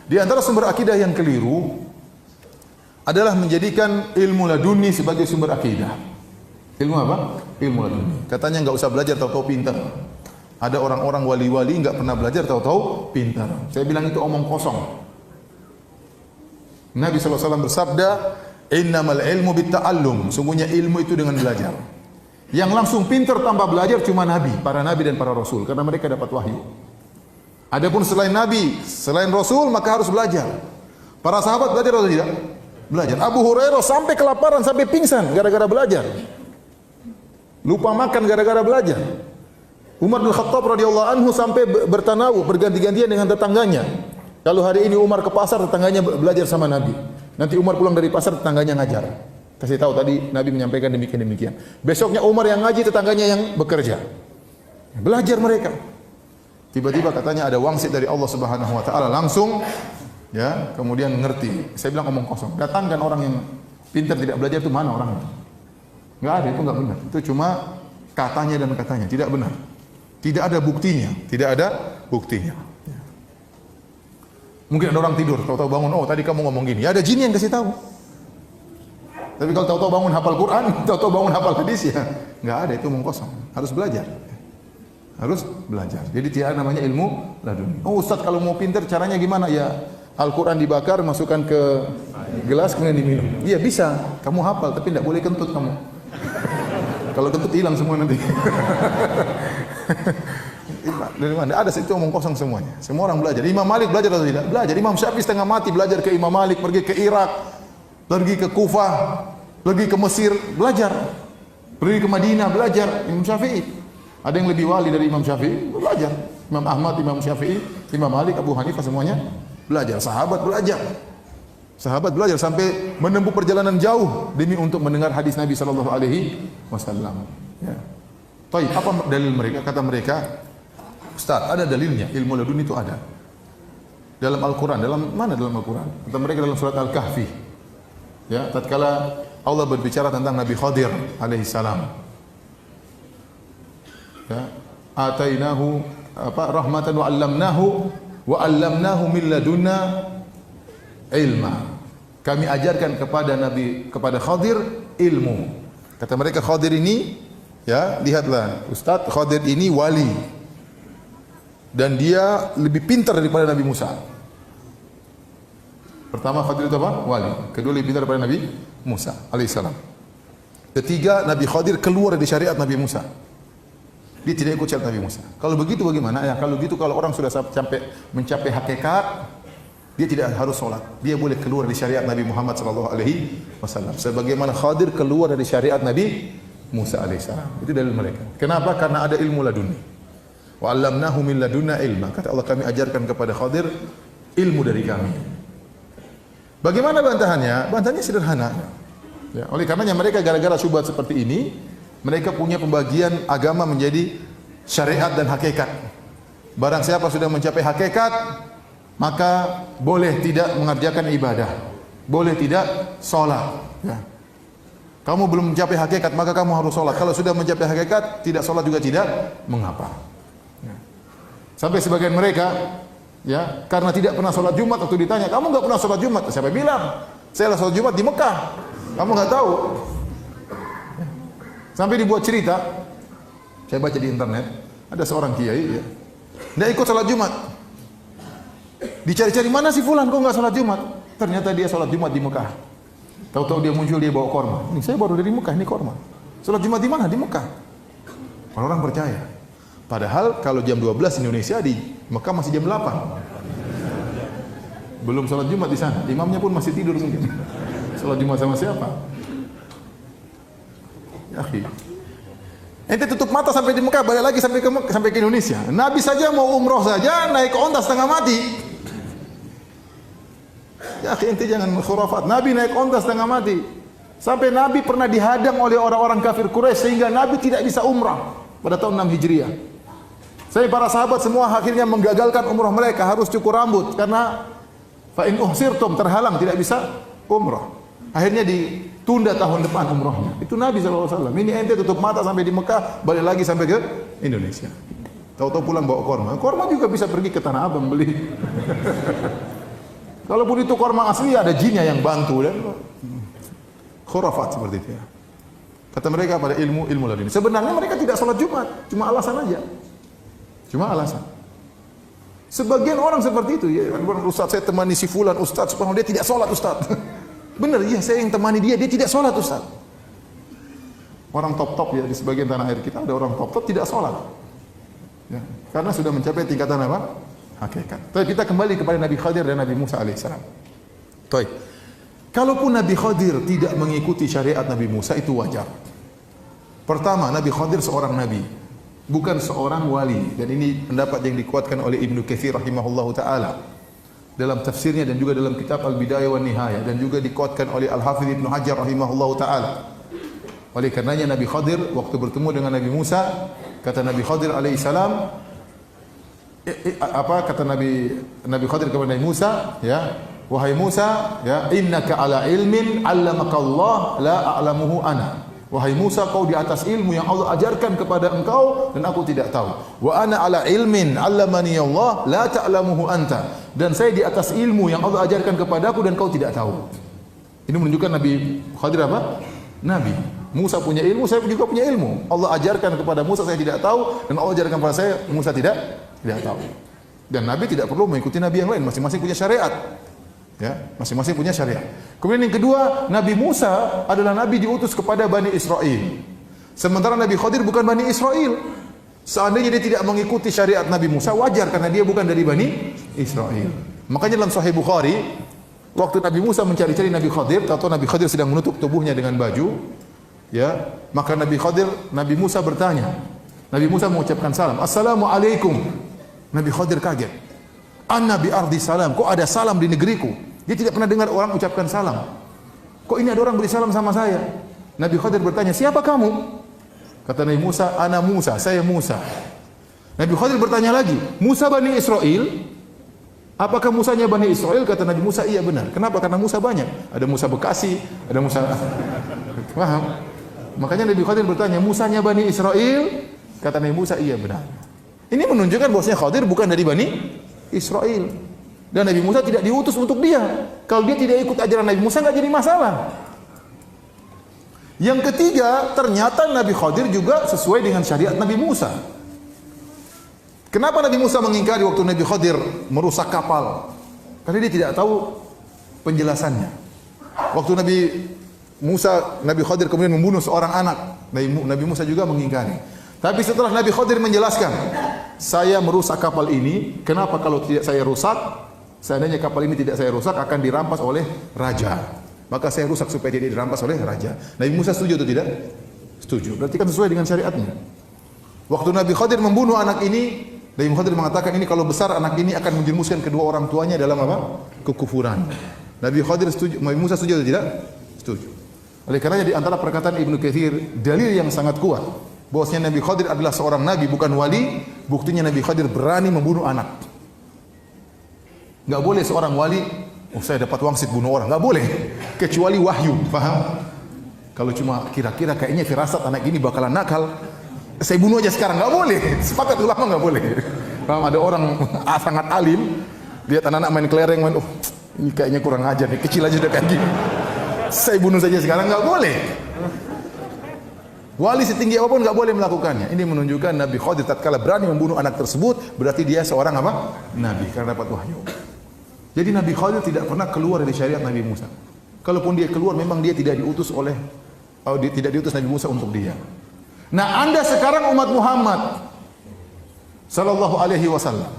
Di antara sumber akidah yang keliru adalah menjadikan ilmu laduni sebagai sumber akidah. Ilmu apa? Ilmu laduni. Katanya nggak usah belajar, tahu-tahu pintar. Ada orang-orang wali-wali nggak pernah belajar, tahu-tahu pintar. Saya bilang itu omong kosong. Nabi SAW bersabda, innamal ilmu bitta'allum. Sungguhnya ilmu itu dengan belajar. Yang langsung pintar tanpa belajar cuma Nabi, para Nabi dan para Rasul, karena mereka dapat wahyu. Adapun selain Nabi, selain Rasul, maka harus belajar. Para sahabat belajar atau tidak? Belajar. Abu Hurairah sampai kelaparan, sampai pingsan gara-gara belajar. Lupa makan gara-gara belajar. Umar bin Khattab radhiyallahu anhu sampai bertanawuh, berganti-gantian dengan tetangganya. Kalau hari ini Umar ke pasar, tetangganya belajar sama Nabi. Nanti Umar pulang dari pasar, tetangganya ngajar. Kasih tahu tadi Nabi menyampaikan demikian. Besoknya Umar yang ngaji, tetangganya yang bekerja. Belajar mereka. Tiba-tiba katanya ada wangsit dari Allah Subhanahu wa taala, langsung ya, kemudian ngerti. Saya bilang omong kosong. Datangkan orang yang pintar tidak belajar, itu mana orangnya? Enggak ada, itu enggak benar. Itu cuma katanya dan katanya, tidak benar. Tidak ada buktinya, tidak ada buktinya. Mungkin ada orang tidur, tahu-tahu bangun, oh tadi kamu ngomong gini. Ya ada jin yang kasih tahu. Tapi kalau tahu-tahu bangun hafal Quran, tahu-tahu bangun hafal hadis, ya enggak ada, itu omong kosong. Harus belajar. Harus belajar. Jadi tidak namanya ilmu laduni. Oh Ustaz, kalau mau pintar caranya gimana? Ya Al-Quran dibakar, masukkan ke gelas, kemudian diminum. Iya bisa, kamu hafal, tapi tidak boleh kentut kamu. Kalau kentut hilang semua nanti. Dari mana? Ada, itu omong kosong semuanya. Semua orang belajar. Imam Malik belajar atau tidak? Belajar. Imam Syafi'i setengah mati belajar ke Imam Malik, pergi ke Irak, pergi ke Kufah, pergi ke Mesir, belajar. Pergi ke Madinah, belajar. Imam Syafi'i. Ada yang lebih wali dari Imam Syafi'i, belajar. Imam Ahmad, Imam Syafi'i, Imam Malik, Abu Hanifah, semuanya belajar. Sahabat belajar. Sahabat belajar sampai menempuh perjalanan jauh demi untuk mendengar hadis Nabi sallallahu alaihi wasallam. Ya. Baik, apa dalil mereka? Kata mereka, Ustaz, ada dalilnya, ilmu laduni itu ada. Dalam Al-Quran, dalam mana dalam Al-Quran? Kata mereka dalam surat Al-Kahfi. Ya, tatkala Allah berbicara tentang Nabi Khadir alaihi salam. Ya, atainahu rahmatan wa 'allamnahu min ladunna ilma. Kami ajarkan kepada Khadir ilmu. Kata mereka Khadir ini, ya, lihatlah Ustaz, Khadir ini wali. Dan dia lebih pintar daripada Nabi Musa. Pertama Khadir itu apa? Wali. Kedua lebih pintar daripada Nabi Musa alaihissalam. Ketiga, Nabi Khadir keluar dari syariat Nabi Musa. Dia tidak ikut syariat Nabi Musa. Kalau begitu bagaimana? Ya, kalau begitu, kalau orang sudah mencapai hakikat, dia tidak harus sholat. Dia boleh keluar dari syariat Nabi Muhammad sallallahu alaihi wasallam. Sebagaimana Khadir keluar dari syariat Nabi Musa alaihissalam. Itu dalil mereka. Kenapa? Karena ada ilmu laduni. Wa 'allamnahu min ladunna ilma. Kata Allah, kami ajarkan kepada Khadir ilmu dari kami. Bagaimana bantahannya? Bantahannya sederhana. Ya, oleh karenanya mereka gara-gara syubhat seperti ini, mereka punya pembagian agama menjadi syariat dan hakikat. Barang siapa sudah mencapai hakikat, maka boleh tidak mengerjakan ibadah, boleh tidak sholat. Ya. Kamu belum mencapai hakikat, maka kamu harus sholat. Kalau sudah mencapai hakikat, tidak sholat juga tidak mengapa. Ya. Sampai sebagian mereka, ya, karena tidak pernah sholat Jumat, waktu ditanya, kamu nggak pernah sholat Jumat? Siapa bilang? Saya sholat Jumat di Mekah. Kamu nggak tahu? Sampai dibuat cerita, saya baca di internet, ada seorang kiai, ya, dia ikut sholat Jumat. Dicari-cari, mana si fulan kok nggak sholat Jumat? Ternyata dia sholat Jumat di Mekah. Tahu-tahu dia muncul, dia bawa korma. Ini saya baru dari Mekah, ini korma. Sholat Jumat di mana? Di Mekah. Orang percaya. Padahal kalau jam 12 Indonesia, di Mekah masih jam 8. Belum sholat Jumat di sana. Imamnya pun masih tidur mungkin. Sholat Jumat sama siapa? Akhi, ente tutup mata sampai di Mekah, balik lagi sampai ke Indonesia. Nabi saja mau umroh saja naik onta setengah mati. Ya akhi, ente jangan khurafat. Nabi naik onta setengah mati. Sampai Nabi pernah dihadang oleh orang-orang kafir Quraisy sehingga Nabi tidak bisa umrah pada tahun 6 Hijriah. Saya para sahabat semua akhirnya menggagalkan umrah mereka, harus cukur rambut karena fa in uhsirtum, terhalang tidak bisa umrah. Akhirnya ditunda tahun depan umrahnya. Itu Nabi SAW. Ini ente tutup mata sampai di Mekah, balik lagi sampai ke Indonesia. Tahu-tahu pulang bawa korma. Korma juga bisa pergi ke Tanah Abang beli. Kalaupun itu korma asli ada jinnya yang bantu dan khurafat seperti itu ya. Kata mereka pada ilmu laduni. Sebenarnya mereka tidak sholat Jumat, cuma alasan aja. Cuma alasan. Sebagian orang seperti itu ya, Ustaz saya temani si fulan Ustaz, subhanallah dia tidak sholat Ustaz. Benar ya, saya yang temani dia tidak sholat Ustaz. Orang top-top ya di sebagian tanah air kita ada orang top-top tidak sholat. Ya, karena sudah mencapai tingkatan apa? Hakikat. Tapi kita kembali kepada Nabi Khadir dan Nabi Musa alaihissalam. Baik. Kalaupun Nabi Khadir tidak mengikuti syariat Nabi Musa itu wajar. Pertama, Nabi Khadir seorang nabi, bukan seorang wali, dan ini pendapat yang dikuatkan oleh Ibnu Katsir rahimahullahu taala dalam tafsirnya dan juga dalam kitab Al-Bidayah wan Nihayah, dan juga dikuatkan oleh Al-Hafidz Ibnu Hajar rahimahullahu taala. Oleh karenanya Nabi Khadir waktu bertemu dengan Nabi Musa, kata Nabi Khadir alaihissalam, apa kata Nabi Khadir kepada Nabi Musa, ya, wahai Musa, ya, innaka ala ilmin 'allamaka Allah la a'lamuhu ana. Wahai Musa, kau di atas ilmu yang Allah ajarkan kepada engkau dan aku tidak tahu. Wa ana ala ilmin 'allamani Allah la ta'lamuhu anta. Dan saya di atas ilmu yang Allah ajarkan kepadaku dan kau tidak tahu. Ini menunjukkan Nabi Khadir apa? Nabi. Musa punya ilmu, saya juga punya ilmu. Allah ajarkan kepada Musa, saya tidak tahu, dan Allah ajarkan kepada saya, Musa tidak tahu. Dan Nabi tidak perlu mengikuti Nabi yang lain, masing-masing punya syariat. Ya, masing-masing punya syariat. Kemudian yang kedua, Nabi Musa adalah Nabi diutus kepada Bani Israel. Sementara Nabi Khadir bukan Bani Israel. Seandainya dia tidak mengikuti syariat Nabi Musa, wajar karena dia bukan dari Bani Israel. Makanya dalam Sahih Bukhari, waktu Nabi Musa mencari-cari Nabi Khadir, atau Nabi Khadir sedang menutup tubuhnya dengan baju, ya, maka Nabi Musa bertanya. Nabi Musa mengucapkan salam, Assalamualaikum. Nabi Khadir kaget. Anna bi ardi salam, kok ada salam di negeriku? Dia tidak pernah dengar orang ucapkan salam. Kok ini ada orang beri salam sama saya? Nabi Khadir bertanya, siapa kamu? Kata Nabi Musa, ana Musa, saya Musa. Nabi Khadir bertanya lagi, Musa Bani Israel? Apakah Musanya Bani Israel? Kata Nabi Musa, iya benar. Kenapa? Karena Musa banyak. Ada Musa Bekasi, ada Musa... Paham? Makanya Nabi Khadir bertanya, Musanya Bani Israel? Kata Nabi Musa, iya benar. Ini menunjukkan bahwasanya Khadir bukan dari Bani Israel. Dan Nabi Musa tidak diutus untuk dia. Kalau dia tidak ikut ajaran Nabi Musa, nggak jadi masalah. Yang ketiga, ternyata Nabi Khadir juga sesuai dengan syariat Nabi Musa. Kenapa Nabi Musa mengingkari waktu Nabi Khadir merusak kapal? Karena dia tidak tahu penjelasannya. Waktu Nabi Khadir kemudian membunuh seorang anak, Nabi Musa juga mengingkari. Tapi setelah Nabi Khadir menjelaskan, saya merusak kapal ini, kenapa kalau tidak saya rusak? Seandainya kapal ini tidak saya rusak akan dirampas oleh raja. Maka saya rusak supaya tidak dirampas oleh raja. Nabi Musa setuju atau tidak? Setuju. Berarti kan sesuai dengan syariatnya. Waktu Nabi Khadir membunuh anak ini, Nabi Khadir mengatakan ini kalau besar anak ini akan menjerumuskan kedua orang tuanya dalam apa? Kekufuran. Nabi Khadir setuju, Nabi Musa setuju atau tidak? Setuju. Oleh karenanya di antara perkataan Ibnu Katsir, dalil yang sangat kuat bahwasanya Nabi Khadir adalah seorang nabi bukan wali, buktinya Nabi Khadir berani membunuh anak. Enggak boleh seorang wali, saya dapat wangsit bunuh orang, enggak boleh kecuali wahyu, paham? Kalau cuma kira-kira kayaknya firasat anak ini bakalan nakal, saya bunuh aja sekarang, enggak boleh. Sepakat ulama enggak boleh. Paham? Ada orang sangat alim, lihat anak-anak main kelereng, ini kayaknya kurang ajar nih, kecil aja udah kayak gini. Saya bunuh saja sekarang, enggak boleh. Wali setinggi apapun enggak boleh melakukannya. Ini menunjukkan Nabi Khadir tatkala berani membunuh anak tersebut, berarti dia seorang apa? Nabi, karena dapat wahyu. Jadi Nabi Khadir tidak pernah keluar dari syariat Nabi Musa. Kalaupun dia keluar, memang dia tidak diutus tidak diutus Nabi Musa untuk dia. Nah, Anda sekarang umat Muhammad sallallahu alaihi wasallam.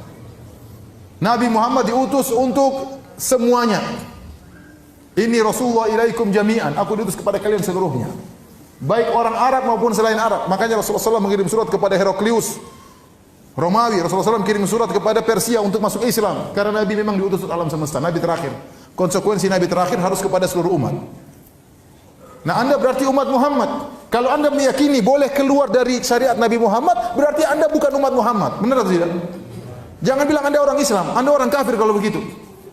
Nabi Muhammad diutus untuk semuanya. Ini Rasulullah ilaikum jami'an. Aku diutus kepada kalian seluruhnya. Baik orang Arab maupun selain Arab. Makanya Rasulullah SAW mengirim surat kepada Heraklius Romawi. Rasulullah SAW kirim surat kepada Persia untuk masuk Islam. Karena Nabi memang diutus untuk alam semesta. Nabi terakhir. Konsekuensi Nabi terakhir harus kepada seluruh umat. Nah, Anda berarti umat Muhammad. Kalau Anda meyakini boleh keluar dari syariat Nabi Muhammad, berarti Anda bukan umat Muhammad. Benar atau tidak? Jangan bilang Anda orang Islam. Anda orang kafir kalau begitu.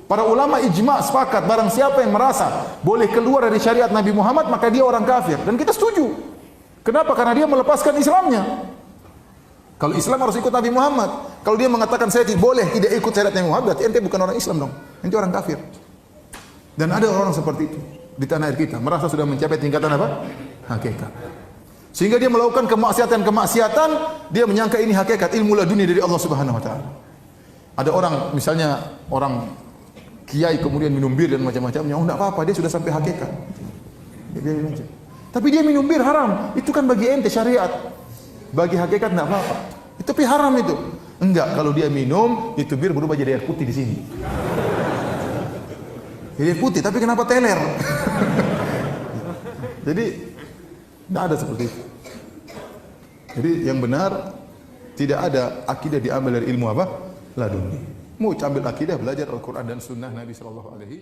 Para ulama ijma' sepakat, barang siapa yang merasa boleh keluar dari syariat Nabi Muhammad, maka dia orang kafir. Dan kita setuju. Kenapa? Karena dia melepaskan Islamnya. Kalau Islam harus ikut Nabi Muhammad. Kalau dia mengatakan saya boleh tidak ikut syariat Nabi Muhammad, berarti ente bukan orang Islam dong. Ente orang kafir. Dan ada orang seperti itu di tanah air kita, merasa sudah mencapai tingkatan apa? Hakikat. Sehingga dia melakukan kemaksiatan, dia menyangka ini hakikat, ilmu laduni dari Allah Subhanahu wa taala. Ada orang, misalnya orang kiai kemudian minum bir dan macam-macamnya, oh enggak apa-apa, dia sudah sampai hakikat. Ya, biarin aja. Tapi dia minum bir haram, itu kan bagi ente syariat. Bagi hakikat enggak apa-apa. Itu tapi haram itu. Enggak, kalau dia minum, itu bir berubah jadi air putih di sini. Jadi air putih, tapi kenapa teler? Jadi tidak ada seperti itu. Jadi yang benar, tidak ada akidah diambil dari ilmu apa? Laduni. Mau ambil akidah, belajar Al-Quran dan Sunnah Nabi Sallallahu Alaihi